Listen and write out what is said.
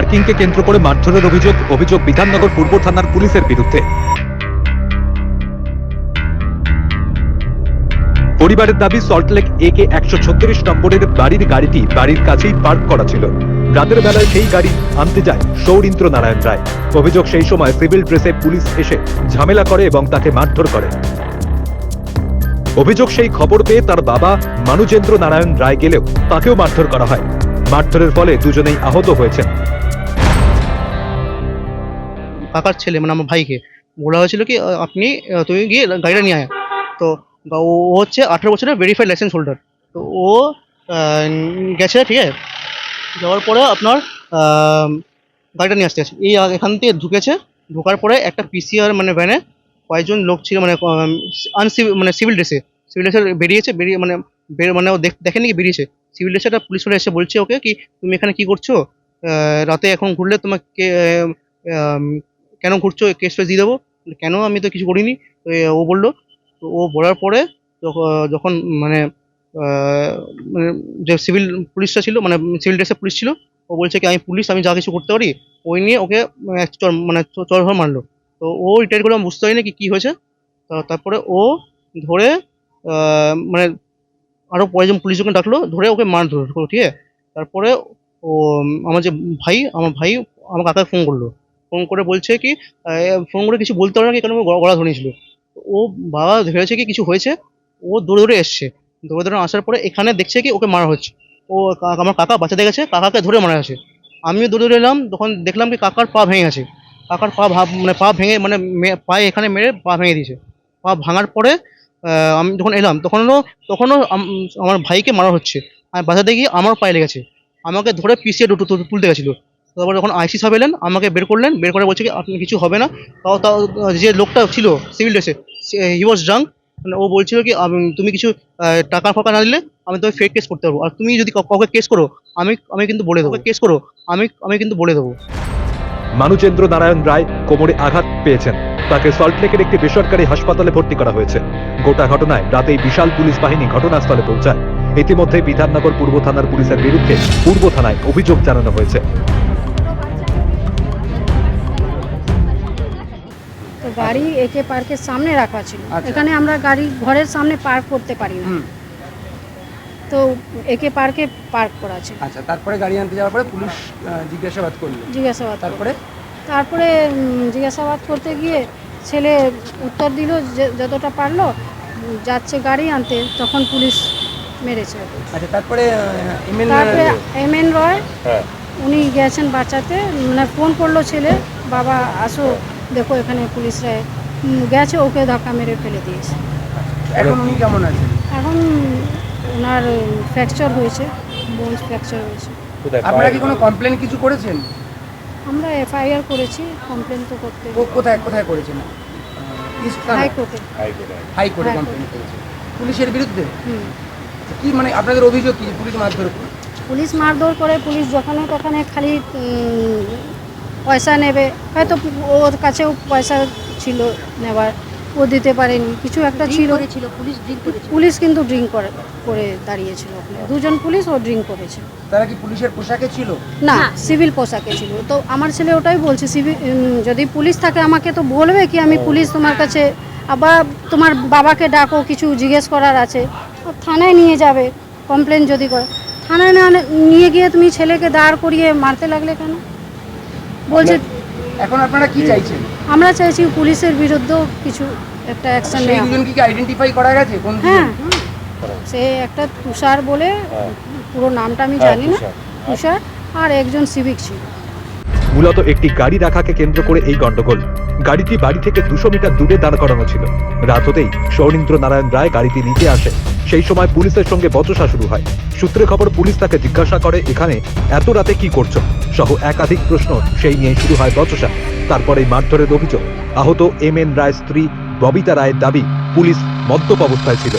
পার্কিংকে কেন্দ্র করে মারধরের অভিযোগ বিধাননগর পূর্ব থানার পুলিশের বিরুদ্ধে। পরিবারের দাবি, সল্টলেক AK 136 নম্বরের বাড়ির গাড়িটি বাড়ির কাছেই পার্ক করা ছিল। রাতের বেলায় সেই গাড়ি আনতে যায় সৌরিন্দ্র নারায়ণ রায়। অভিযোগ, সেই সময় সিভিল ড্রেসে পুলিশ এসে ঝামেলা করে এবং তাকে মারধর করে। অভিযোগ, সেই খবর পেয়ে তার বাবা মানুজেন্দ্র নারায়ণ রায় গেলেও তাকেও মারধর করা হয়। মারধরের ফলে দুজনেই আহত হয়েছেন। কাকার ছেলে মানে আমার ভাইকে বলা হয়েছিল কি তুমি গিয়ে গাড়িটা নিয়ে আয়। তো ও হচ্ছে 18 বছরের ভেরিফাইড লাইসেন্স হোল্ডার। তো ও গেছে, ঠিক আছে। যাওয়ার পরে আপনার গাড়িটা নিয়ে আসতে আছে, এই এখান থেকে ঢুকেছে। ঢোকার পরে একটা PCR মানে ভ্যানে কয়েকজন লোক ছিল, মানে সিভিল ড্রেসে বেরিয়েছে। মানে ও দেখেনি কি বেরিয়েছে সিভিল ড্রেসে। একটা পুলিশ এসে বলছে ওকে কি তুমি এখানে কি করছো, রাতে এখন ঘুরলে তোমাকে কেন ঘুরছো, কেস টেস দিয়ে দেবো। কেন, আমি তো কিছু করিনি। তো ও বললো। তো ও বলার পরে যখন মানে যে সিভিল পুলিশটা ছিল, মানে সিভিল ড্রেসের পুলিশ ছিল, ও বলছে কি আমি পুলিশ, আমি যা কিছু করতে পারি। ওই নিয়ে ওকে চর ঘর মারলো। তো ও রিটায়ার করে বুঝতে পারিনি কি হয়েছে। তারপরে ও ধরে মানে আরো কয়েকজন পুলিশকে ডাকলো, ধরে ওকে মার ধরলো, ঠিক আছে। তারপরে ও আমার ভাই আমার কাকাকে ফোন করে বলছে কি ফোন করে কিছু বলতে পারে না, কারণ গলা ধরেছিল। ও বাবা ভেবেছে কি কিছু হয়েছে। ও দৌড়ে এসছে, দৌড়ে আসার পরে এখানে দেখছে কি ওকে মারা হচ্ছে। আমার কাকা বাঁচাতে গেছে, কাকাকে ধরে মারা আছে। আমিও দৌড়ে এলাম, তখন দেখলাম কি কাকার পা ভেঙে গেছে। কাকার পা ভেঙে মানে পায়ে এখানে মেরে পা ভেঙে দিয়েছে। পা ভাঙার পরে আমি যখন এলাম তখনও আমার ভাইকে মারা হচ্ছে। আমি বাঁচাতে গিয়ে আমার পায়ে লেগেছে। আমাকে ধরে পিছিয়ে তুলতে গেছিলো। তারপর যখন আইসি সাহেব এলেন, আমাকে বের করলেন, বের করে বলছে কি আপনি কিছু হবে না। তাও যে লোকটা ছিল সিভিল ড্রেসে, হি ওয়াজ ড্রাঙ্ক। মানে ও বলছিল কি তুমি কিছু টাকা ফাঁকা না দিলে আমি তোমাকে ফেক কেস করতে পারবো, আর তুমি যদি কাউকে কেস করো আমি কিন্তু বলে দেবো, আমি কিন্তু বলে দেবো। মানুজেন্দ্র নারায়ণ রায় কোমরে আঘাত পেয়েছেন। তাকে সল্টলেকের একটি বেসরকারি হাসপাতালে ভর্তি করা হয়েছে। গোটা ঘটনায় রাতেই বিশাল পুলিশ বাহিনী ঘটনাস্থলে পৌঁছায়। ইতিমধ্যে বিধাননগর পূর্ব থানার পুলিশের বিরুদ্ধে পূর্ব থানায় অভিযোগ জানানো হয়েছে। তো গাড়ি একে পার্কের সামনে রাখা ছিল। এখানে আমরা গাড়ি ঘরের সামনে পার্ক করতে পারি না, তো একে পার্কে পার্ক করা আছে। আচ্ছা, তারপরে গাড়ি আনতে যাওয়ার পরে পুলিশ জিজ্ঞাসাবাদ তারপরে জিজ্ঞাসাবাদ করতে গিয়ে ছেলে উত্তর দিল যতটা পারলো, যাচ্ছে গাড়ি আনতে, তখন পুলিশ মেরেছে। আচ্ছা, তারপরে MN রয় উনি গেছেন বাঁচাতে, মানে ফোন করলো ছেলে, বাবা আসো দেখো এখানে পুলিশরা গেছে, ওকে ধাক্কা মেরে ফেলে দিয়েছে। এখন উনি কেমন আছেন? এখন ওনার ফ্র্যাকচার হয়েছে, বোনস ফ্র্যাকচার হয়েছে। আপনারা কি কোনো কমপ্লেন কিছু করেছেন? আমরা FIR করেছি, কমপ্লেন তো করতে। কোথায় করেছেন? হাইকোর্টে কমপ্লেন করেছেন পুলিশের বিরুদ্ধে। কি মানে আপনাদের অভিযোগ কি? পুলিশ মারধর করে, পুলিশ যখনই তখন খালি পয়সা নেবে, হয়তো ওর কাছেও পয়সা ছিল নেবার, ও দিতে পারেনি, কিছু একটা ছিল। পুলিশ কিন্তু ড্রিঙ্ক করে দাঁড়িয়েছিল, দুজন পুলিশ ও ড্রিঙ্ক করেছে। তারা কি পুলিশের পোশাকে ছিল? না, সিভিল পোশাকে ছিল। তো আমার ছেলে ওটাই বলছে, যদি পুলিশ থাকে আমাকে তো বলবে কি আমি পুলিশ তোমার কাছে, আবার তোমার বাবাকে ডাকো, কিছু জিজ্ঞেস করার আছে। থানায় নিয়ে যাবে কমপ্লেন যদি করে। থানায় না নিয়ে গিয়ে তুমি ছেলেকে দাঁড় করিয়ে মারতে লাগলে কেন? বলছে এখন আপনারা কি চাইছেন? আমরা চাইছি পুলিশের বিরুদ্ধে কিছু একটা অ্যাকশন নেওয়া। দুজনকে কি আইডেন্টিফাই করা গেছে? হ্যাঁ, সে একটা তুষার বলে, পুরো নামটা আমি জানি না, তুষার, আর একজন সিভিক ছিল। মূলত একটি গাড়ি রাখাকে কেন্দ্র করে এই গন্ডগোল। গাড়িটি বাড়ি থেকে 200 মিটার দূরে দাঁড় করানো ছিল। রাত হতেই সৌরিন্দ্র নারায়ণ রায় গাড়িটি নিতে আসে। সেই সময় পুলিশের সঙ্গে বচসা শুরু হয়। সূত্রে খবর, পুলিশ তাকে জিজ্ঞাসা করে এখানে এত রাতে কি করছো সহ একাধিক প্রশ্ন, সেই নিয়ে শুরু হয় বচসা। তারপরে মারধরের অভিযোগ। আহত MN রায় স্ত্রী ববিতা রায়ের দাবি পুলিশ মদ্যপ অবস্থায় ছিল।